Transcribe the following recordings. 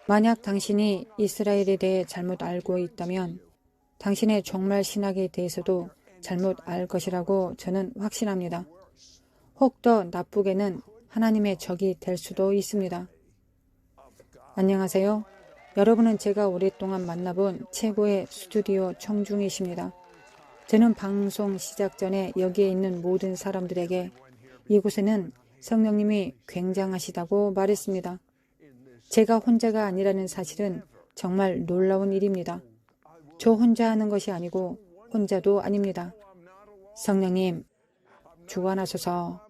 만약 당신이 이스라엘에 대해 잘못 알고 있다면 당신의 종말 신학에 대해서도 잘못 알 것이라고 저는 확신합니다. 혹 더 나쁘게는 하나님의 적이 될 수도 있습니다. 안녕하세요. 여러분은 제가 오랫동안 만나본 최고의 스튜디오 청중이십니다. 저는 방송 시작 전에 여기에 있는 모든 사람들에게 이곳에는 성령님이 굉장하시다고 말했습니다. 제가 혼자가 아니라는 사실은 정말 놀라운 일입니다. 저 혼자 하는 것이 아니고 혼자도 아닙니다. 성령님, 주관하소서.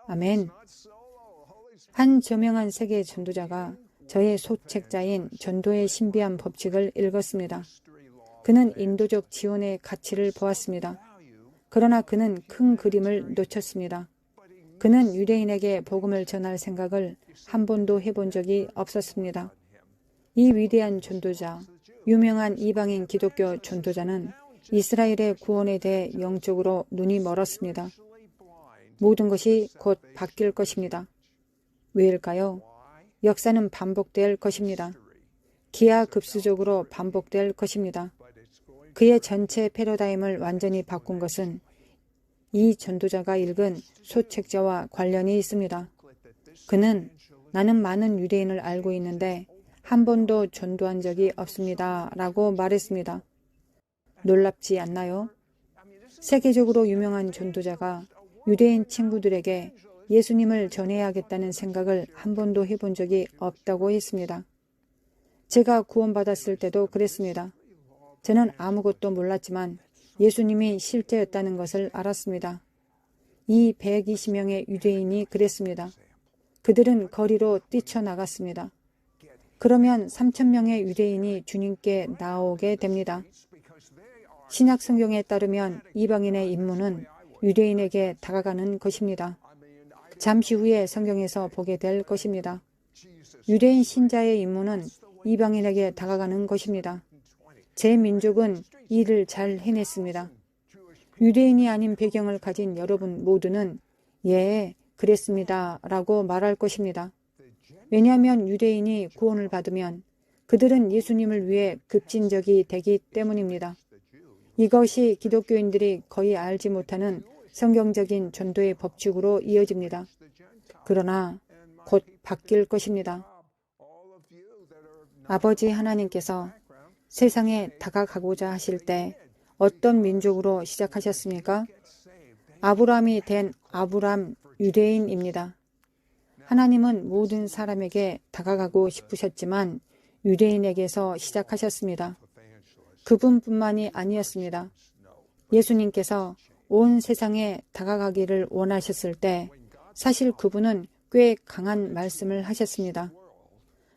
아멘. 한 저명한 세계 전도자가 저의 소책자인 전도의 신비한 법칙을 읽었습니다. 그는 인도적 지원의 가치를 보았습니다. 그러나 그는 큰 그림을 놓쳤습니다. 그는 유대인에게 복음을 전할 생각을 한 번도 해본 적이 없었습니다. 이 위대한 전도자, 유명한 이방인 기독교 전도자는 이스라엘의 구원에 대해 영적으로 눈이 멀었습니다. 모든 것이 곧 바뀔 것입니다. 왜일까요? 역사는 반복될 것입니다. 기하급수적으로 반복될 것입니다. 그의 전체 패러다임을 완전히 바꾼 것은 이 전도자가 읽은 소책자와 관련이 있습니다. 그는 나는 많은 유대인을 알고 있는데 한 번도 전도한 적이 없습니다. 라고 말했습니다. 놀랍지 않나요? 세계적으로 유명한 전도자가 유대인 친구들에게 예수님을 전해야겠다는 생각을 한 번도 해본 적이 없다고 했습니다. 제가 구원받았을 때도 그랬습니다. 저는 아무것도 몰랐지만 예수님이 실제였다는 것을 알았습니다. 이 120명의 유대인이 그랬습니다. 그들은 거리로 뛰쳐나갔습니다. 그러면 3,000명의 유대인이 주님께 나오게 됩니다. 신약 성경에 따르면 이방인의 임무는 유대인에게 다가가는 것입니다. 잠시 후에 성경에서 보게 될 것입니다. 유대인 신자의 임무는 이방인에게 다가가는 것입니다. 제 민족은 이를 잘 해냈습니다. 유대인이 아닌 배경을 가진 여러분 모두는 예, 그랬습니다 라고 말할 것입니다. 왜냐하면 유대인이 구원을 받으면 그들은 예수님을 위해 급진적이 되기 때문입니다. 이것이 기독교인들이 거의 알지 못하는 성경적인 전도의 법칙으로 이어집니다. 그러나 곧 바뀔 것입니다. 아버지 하나님께서 세상에 다가가고자 하실 때 어떤 민족으로 시작하셨습니까? 아브라함이 된 아브람 유대인입니다. 하나님은 모든 사람에게 다가가고 싶으셨지만 유대인에게서 시작하셨습니다. 그분뿐만이 아니었습니다. 예수님께서 온 세상에 다가가기를 원하셨을 때 사실 그분은 꽤 강한 말씀을 하셨습니다.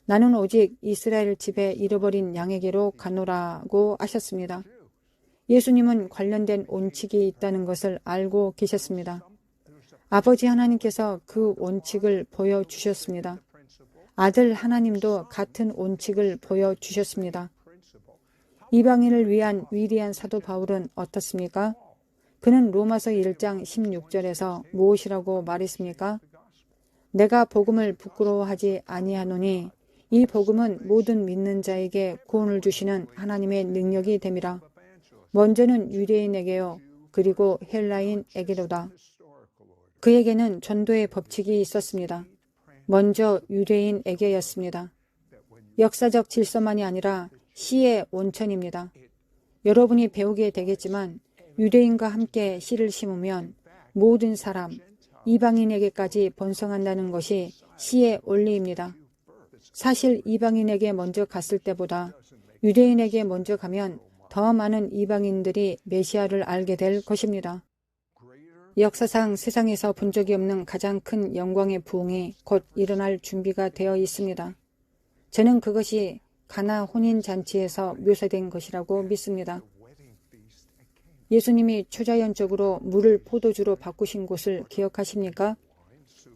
나는 오직 이스라엘 집에 잃어버린 양에게로 가노라고 하셨습니다. 예수님은 관련된 원칙이 있다는 것을 알고 계셨습니다. 아버지 하나님께서 그 원칙을 보여주셨습니다. 아들 하나님도 같은 원칙을 보여주셨습니다. 이방인을 위한 위대한 사도 바울은 어떻습니까? 그는 로마서 1장 16절에서 무엇이라고 말했습니까? 내가 복음을 부끄러워하지 아니하노니 이 복음은 모든 믿는 자에게 구원을 주시는 하나님의 능력이 됨이라. 먼저는 유대인에게요, 그리고 헬라인에게로다. 그에게는 전도의 법칙이 있었습니다. 먼저 유대인에게였습니다. 역사적 질서만이 아니라 씨의 원천입니다. 여러분이 배우게 되겠지만 유대인과 함께 씨를 심으면 모든 사람, 이방인에게까지 번성한다는 것이 씨의 원리입니다. 사실 이방인에게 먼저 갔을 때보다 유대인에게 먼저 가면 더 많은 이방인들이 메시아를 알게 될 것입니다. 역사상 세상에서 본 적이 없는 가장 큰 영광의 부흥이 곧 일어날 준비가 되어 있습니다. 저는 그것이 가나 혼인잔치에서 묘사된 것이라고 믿습니다. 예수님이 초자연적으로 물을 포도주로 바꾸신 곳을 기억하십니까?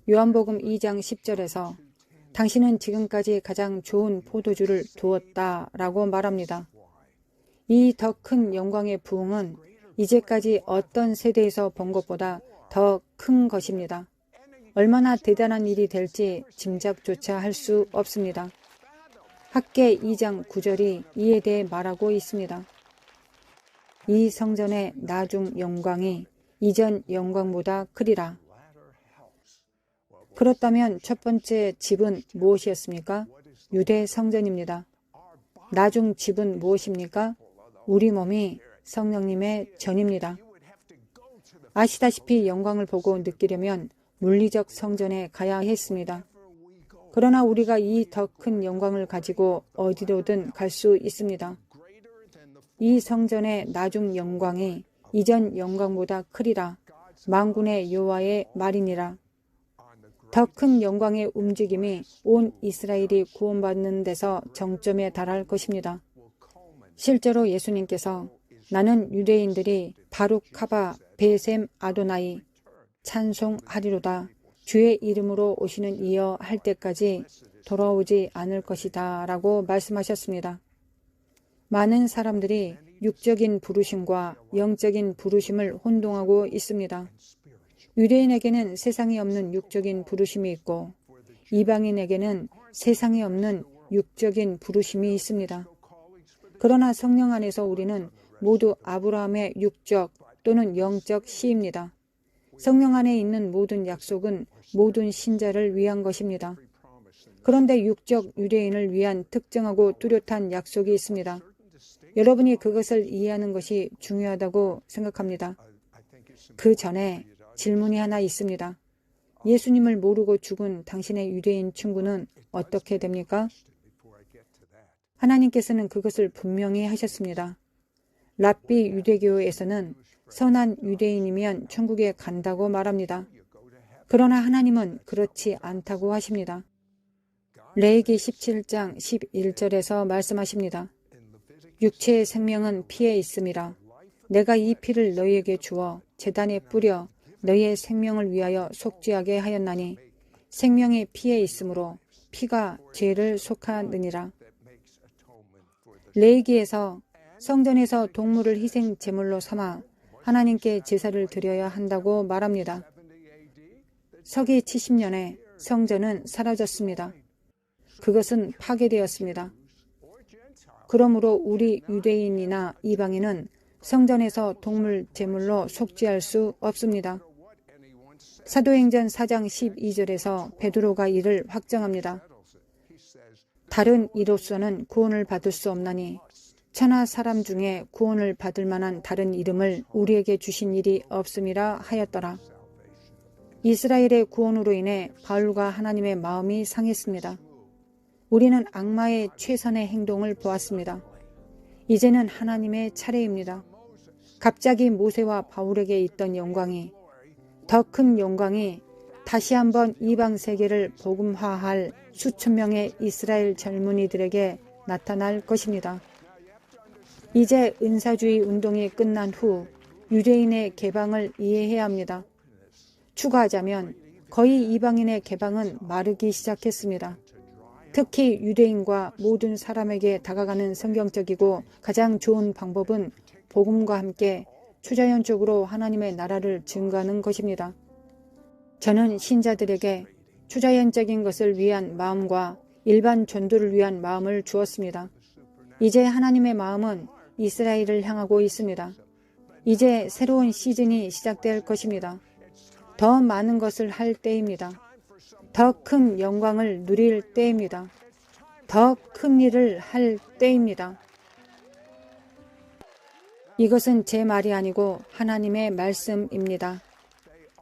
요한복음 2장 10절에서 당신은 지금까지 가장 좋은 포도주를 두었다라고 말합니다. 이 더 큰 영광의 부흥은 이제까지 어떤 세대에서 본 것보다 더 큰 것입니다. 얼마나 대단한 일이 될지 짐작조차 할 수 없습니다. 학개 2장 9절이 이에 대해 말하고 있습니다. 이 성전의 나중 영광이 이전 영광보다 크리라. 그렇다면 첫 번째 집은 무엇이었습니까? 유대 성전입니다. 나중 집은 무엇입니까? 우리 몸이 성령님의 전입니다. 아시다시피 영광을 보고 느끼려면 물리적 성전에 가야 했습니다. 그러나 우리가 이 더 큰 영광을 가지고 어디로든 갈 수 있습니다. 이 성전의 나중 영광이 이전 영광보다 크리라. 만군의 여호와의 말이니라. 더 큰 영광의 움직임이 온 이스라엘이 구원받는 데서 정점에 달할 것입니다. 실제로 예수님께서 나는 유대인들이 바룩하바 베셈 아도나이 찬송하리로다 주의 이름으로 오시는 이여 할 때까지 돌아오지 않을 것이다 라고 말씀하셨습니다. 많은 사람들이 육적인 부르심과 영적인 부르심을 혼동하고 있습니다. 유대인에게는 세상에 없는 육적인 부르심이 있고 이방인에게는 세상에 없는 육적인 부르심이 있습니다. 그러나 성령 안에서 우리는 모두 아브라함의 육적 또는 영적 씨입니다. 성령 안에 있는 모든 약속은 모든 신자를 위한 것입니다. 그런데 육적 유대인을 위한 특정하고 뚜렷한 약속이 있습니다. 여러분이 그것을 이해하는 것이 중요하다고 생각합니다. 그 전에 질문이 하나 있습니다. 예수님을 모르고 죽은 당신의 유대인 친구는 어떻게 됩니까? 하나님께서는 그것을 분명히 하셨습니다. 랍비 유대교에서는 선한 유대인이면 천국에 간다고 말합니다. 그러나 하나님은 그렇지 않다고 하십니다. 레위기 17장 11절에서 말씀하십니다. 육체의 생명은 피에 있음이라. 내가 이 피를 너희에게 주어 제단에 뿌려 너희의 생명을 위하여 속죄하게 하였나니 생명이 피에 있으므로 피가 죄를 속하느니라. 레위기에서 성전에서 동물을 희생 제물로 삼아 하나님께 제사를 드려야 한다고 말합니다. 서기 70년에 성전은 사라졌습니다. 그것은 파괴되었습니다. 그러므로 우리 유대인이나 이방인은 성전에서 동물 제물로 속죄할 수 없습니다. 사도행전 4장 12절에서 베드로가 이를 확정합니다. 다른 이로서는 구원을 받을 수 없나니 천하 사람 중에 구원을 받을 만한 다른 이름을 우리에게 주신 일이 없음이라 하였더라. 이스라엘의 구원으로 인해 바울과 하나님의 마음이 상했습니다. 우리는 악마의 최선의 행동을 보았습니다. 이제는 하나님의 차례입니다. 갑자기 모세와 바울에게 있던 영광이, 더 큰 영광이 다시 한번 이방 세계를 복음화할 수천 명의 이스라엘 젊은이들에게 나타날 것입니다. 이제 은사주의 운동이 끝난 후 유대인의 개방을 이해해야 합니다. 추가하자면 거의 이방인의 개방은 마르기 시작했습니다. 특히 유대인과 모든 사람에게 다가가는 성경적이고 가장 좋은 방법은 복음과 함께 초자연적으로 하나님의 나라를 증거하는 것입니다. 저는 신자들에게 초자연적인 것을 위한 마음과 일반 전도를 위한 마음을 주었습니다. 이제 하나님의 마음은 이스라엘을 향하고 있습니다. 이제 새로운 시즌이 시작될 것입니다. 더 많은 것을 할 때입니다. 더 큰 영광을 누릴 때입니다. 더 큰 일을 할 때입니다. 이것은 제 말이 아니고 하나님의 말씀입니다.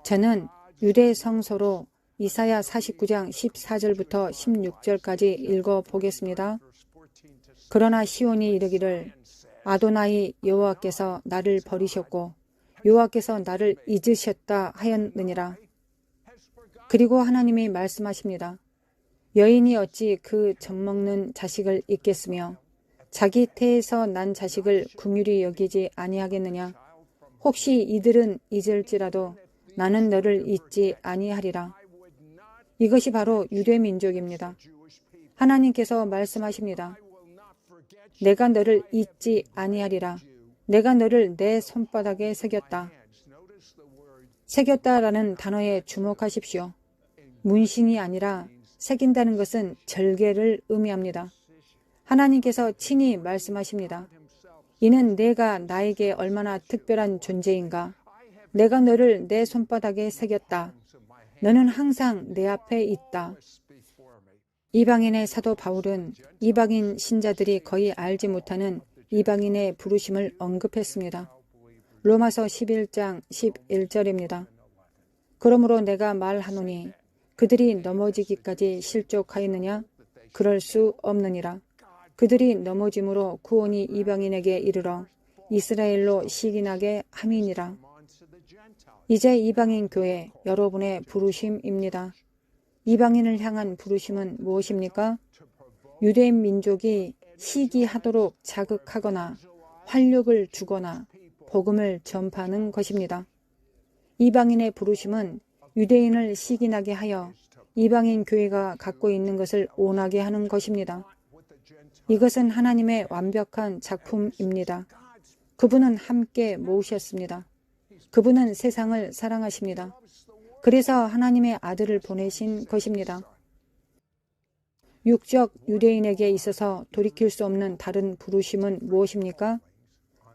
저는 유대 성서로 이사야 49장 14절부터 16절까지 읽어보겠습니다. 그러나 시온이 이르기를 아도나이 여호와께서 나를 버리셨고 여호와께서 나를 잊으셨다 하였느니라. 그리고 하나님이 말씀하십니다. 여인이 어찌 그 젖먹는 자식을 잊겠으며 자기 태에서 난 자식을 긍휼히 여기지 아니하겠느냐. 혹시 이들은 잊을지라도 나는 너를 잊지 아니하리라. 이것이 바로 유대 민족입니다. 하나님께서 말씀하십니다. 내가 너를 잊지 아니하리라. 내가 너를 내 손바닥에 새겼다. 새겼다라는 단어에 주목하십시오. 문신이 아니라 새긴다는 것은 절개를 의미합니다. 하나님께서 친히 말씀하십니다. 이는 내가 나에게 얼마나 특별한 존재인가. 내가 너를 내 손바닥에 새겼다. 너는 항상 내 앞에 있다. 이방인의 사도 바울은 이방인 신자들이 거의 알지 못하는 이방인의 부르심을 언급했습니다. 로마서 11장 11절입니다. 그러므로 내가 말하노니 그들이 넘어지기까지 실족하였느냐? 그럴 수 없느니라. 그들이 넘어짐으로 구원이 이방인에게 이르러 이스라엘로 시기나게 함이니라. 이제 이방인 교회 여러분의 부르심입니다. 이방인을 향한 부르심은 무엇입니까? 유대인 민족이 시기하도록 자극하거나 활력을 주거나 복음을 전파하는 것입니다. 이방인의 부르심은 유대인을 시기나게 하여 이방인 교회가 갖고 있는 것을 원하게 하는 것입니다. 이것은 하나님의 완벽한 작품입니다. 그분은 함께 모으셨습니다. 그분은 세상을 사랑하십니다. 그래서 하나님의 아들을 보내신 것입니다. 육적 유대인에게 있어서 돌이킬 수 없는 다른 부르심은 무엇입니까?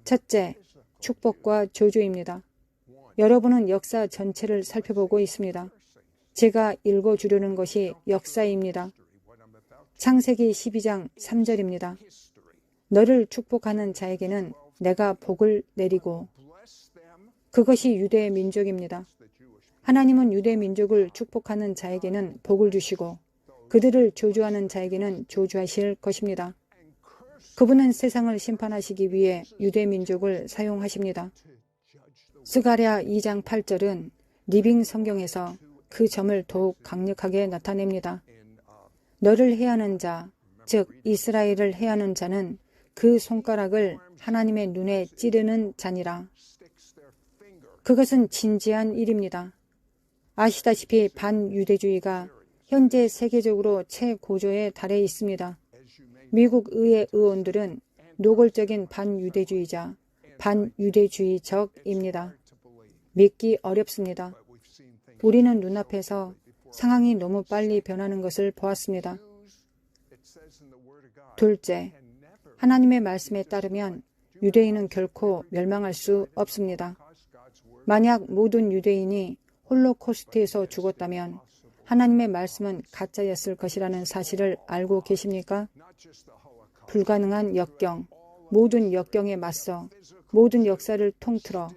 첫째, 축복과 저주입니다. 여러분은 역사 전체를 살펴보고 있습니다. 제가 읽어주려는 것이 역사입니다. 창세기 12장 3절입니다. 너를 축복하는 자에게는 내가 복을 내리고, 그것이 유대 민족입니다. 하나님은 유대 민족을 축복하는 자에게는 복을 주시고 그들을 저주하는 자에게는 저주하실 것입니다. 그분은 세상을 심판하시기 위해 유대 민족을 사용하십니다. 스가랴 2장 8절은 리빙 성경에서 그 점을 더욱 강력하게 나타냅니다. 너를 해하는 자, 즉 이스라엘을 해하는 자는 그 손가락을 하나님의 눈에 찌르는 자니라. 그것은 진지한 일입니다. 아시다시피 반유대주의가 현재 세계적으로 최고조에 달해 있습니다. 미국 의회 의원들은 노골적인 반유대주의자, 반유대주의적입니다. 믿기 어렵습니다. 우리는 눈앞에서 상황이 너무 빨리 변하는 것을 보았습니다. 둘째, 하나님의 말씀에 따르면 유대인은 결코 멸망할 수 없습니다. 만약 모든 유대인이 홀로코스트에서 죽었다면 하나님의 말씀은 가짜였을 것이라는 사실을 알고 계십니까? 불가능한 역경, 모든 역경에 맞서 모든 역사를 통틀어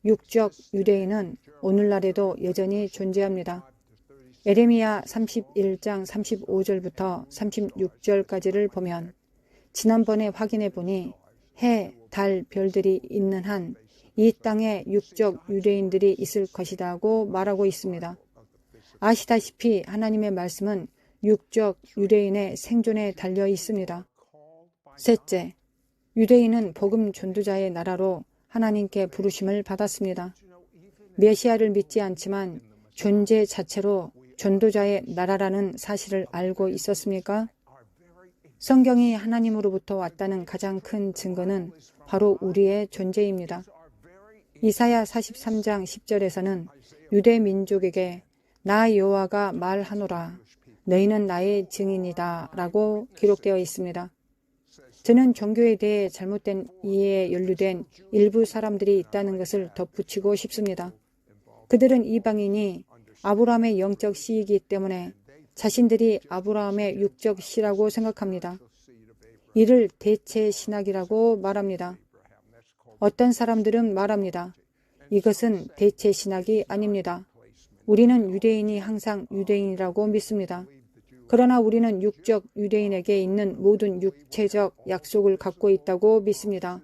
육적 유대인은 오늘날에도 여전히 존재합니다. 에레미야 31장 35절부터 36절까지를 보면 지난번에 확인해 보니 해, 달, 별들이 있는 한 이 땅에 육적 유대인들이 있을 것이라고 말하고 있습니다. 아시다시피 하나님의 말씀은 육적 유대인의 생존에 달려 있습니다. 셋째, 유대인은 복음 전도자의 나라로 하나님께 부르심을 받았습니다. 메시아를 믿지 않지만 존재 자체로 전도자의 나라라는 사실을 알고 있었습니까? 성경이 하나님으로부터 왔다는 가장 큰 증거는 바로 우리의 존재입니다. 이사야 43장 10절에서는 유대 민족에게 나 여호와가 말하노라 너희는 나의 증인이다 라고 기록되어 있습니다. 저는 종교에 대해 잘못된 이해에 연루된 일부 사람들이 있다는 것을 덧붙이고 싶습니다. 그들은 이방인이 아브라함의 영적 씨이기 때문에 자신들이 아브라함의 육적 씨라고 생각합니다. 이를 대체 신학이라고 말합니다. 어떤 사람들은 말합니다. 이것은 대체 신학이 아닙니다. 우리는 유대인이 항상 유대인이라고 믿습니다. 그러나 우리는 육적 유대인에게 있는 모든 육체적 약속을 갖고 있다고 믿습니다.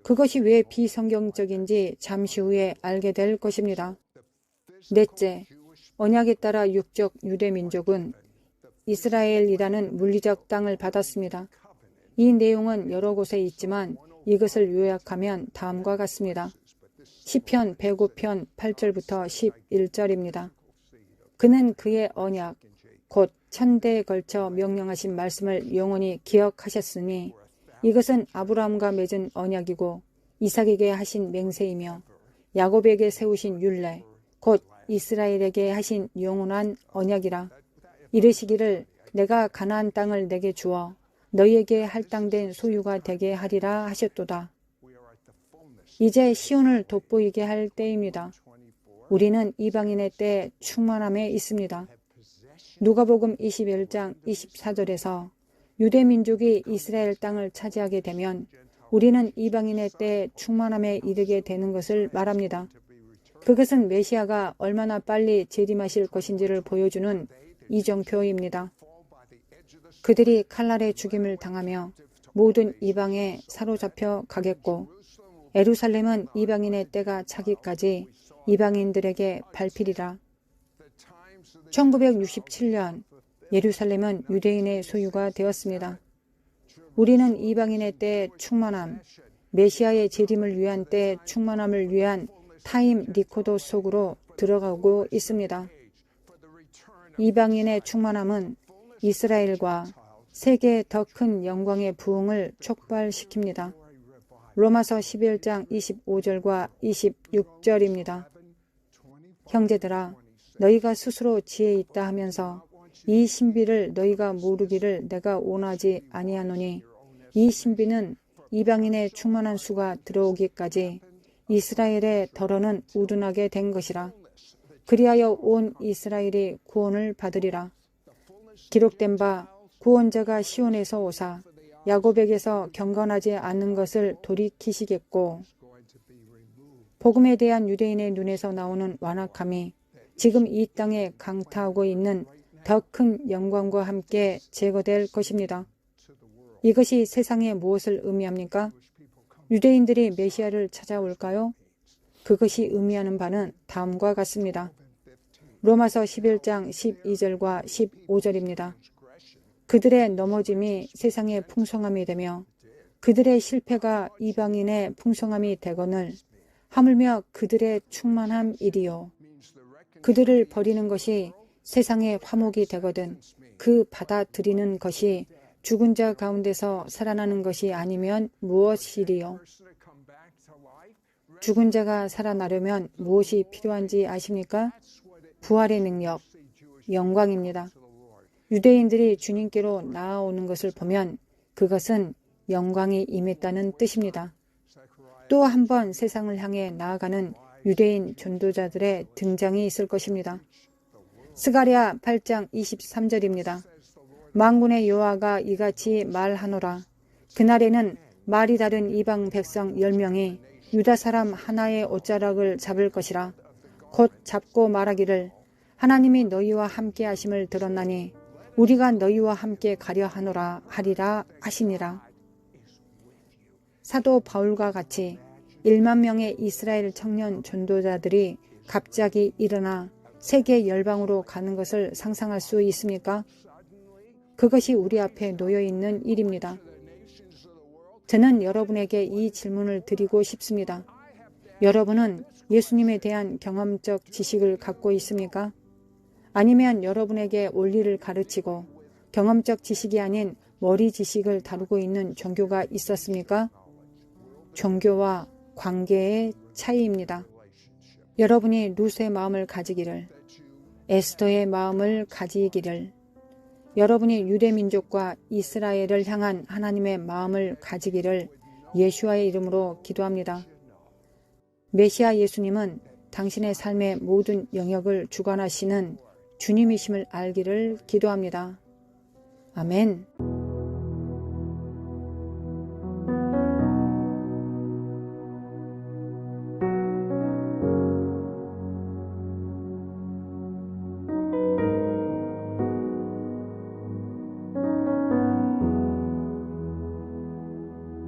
그것이 왜 비성경적인지 잠시 후에 알게 될 것입니다. 넷째, 언약에 따라 육적 유대 민족은 이스라엘이라는 물리적 땅을 받았습니다. 이 내용은 여러 곳에 있지만 이것을 요약하면 다음과 같습니다. 시편 105편 8절부터 11절입니다. 그는 그의 언약, 곧 천대에 걸쳐 명령하신 말씀을 영원히 기억하셨으니 이것은 아브라함과 맺은 언약이고 이삭에게 하신 맹세이며 야곱에게 세우신 율례, 곧 이스라엘에게 하신 영원한 언약이라. 이르시기를 내가 가나안 땅을 내게 주어 너희에게 할당된 소유가 되게 하리라 하셨도다. 이제 시온을 돋보이게 할 때입니다. 우리는 이방인의 때 충만함에 있습니다. 누가복음 21장 24절에서 유대 민족이 이스라엘 땅을 차지하게 되면 우리는 이방인의 때 충만함에 이르게 되는 것을 말합니다. 그것은 메시아가 얼마나 빨리 재림하실 것인지를 보여주는 이정표입니다. 그들이 칼날에 죽임을 당하며 모든 이방에 사로잡혀 가겠고 예루살렘은 이방인의 때가 차기까지 이방인들에게 밟히리라. 1967년 예루살렘은 유대인의 소유가 되었습니다. 우리는 이방인의 때 충만함, 메시아의 재림을 위한 때 충만함을 위한 타임 리코더 속으로 들어가고 있습니다. 이방인의 충만함은 이스라엘과 세계의 더 큰 영광의 부흥을 촉발시킵니다. 로마서 11장 25절과 26절입니다. 형제들아, 너희가 스스로 지혜 있다 하면서 이 신비를 너희가 모르기를 내가 원하지 아니하노니, 이 신비는 이방인의 충만한 수가 들어오기까지 이스라엘의 덜어는 우둔하게 된 것이라. 그리하여 온 이스라엘이 구원을 받으리라. 기록된 바 구원자가 시온에서 오사 야곱에게서 경건하지 않는 것을 돌이키시겠고, 복음에 대한 유대인의 눈에서 나오는 완악함이 지금 이 땅에 강타하고 있는 더 큰 영광과 함께 제거될 것입니다. 이것이 세상에 무엇을 의미합니까? 유대인들이 메시아를 찾아올까요? 그것이 의미하는 바는 다음과 같습니다. 로마서 11장 12절과 15절입니다. 그들의 넘어짐이 세상의 풍성함이 되며 그들의 실패가 이방인의 풍성함이 되거늘 하물며 그들의 충만함이리요. 그들을 버리는 것이 세상의 화목이 되거든 그 받아들이는 것이 죽은 자 가운데서 살아나는 것이 아니면 무엇이리요? 죽은 자가 살아나려면 무엇이 필요한지 아십니까? 부활의 능력, 영광입니다. 유대인들이 주님께로 나아오는 것을 보면 그것은 영광이 임했다는 뜻입니다. 또 한 번 세상을 향해 나아가는 유대인 전도자들의 등장이 있을 것입니다. 스가랴 8장 23절입니다. 만군의 여호와가 이같이 말하노라. 그날에는 말이 다른 이방 백성 10명이 유다 사람 하나의 옷자락을 잡을 것이라. 곧 잡고 말하기를 하나님이 너희와 함께 하심을 들었나니 우리가 너희와 함께 가려 하노라 하리라 하시니라. 사도 바울과 같이 1만 명의 이스라엘 청년 전도자들이 갑자기 일어나 세계 열방으로 가는 것을 상상할 수 있습니까? 그것이 우리 앞에 놓여 있는 일입니다. 저는 여러분에게 이 질문을 드리고 싶습니다. 여러분은 예수님에 대한 경험적 지식을 갖고 있습니까? 아니면 여러분에게 원리를 가르치고 경험적 지식이 아닌 머리 지식을 다루고 있는 종교가 있었습니까? 종교와 관계의 차이입니다. 여러분이 룻의 마음을 가지기를, 에스더의 마음을 가지기를, 여러분이 유대민족과 이스라엘을 향한 하나님의 마음을 가지기를 예수와의 이름으로 기도합니다. 메시아 예수님은 당신의 삶의 모든 영역을 주관하시는 주님이심을 알기를 기도합니다. 아멘.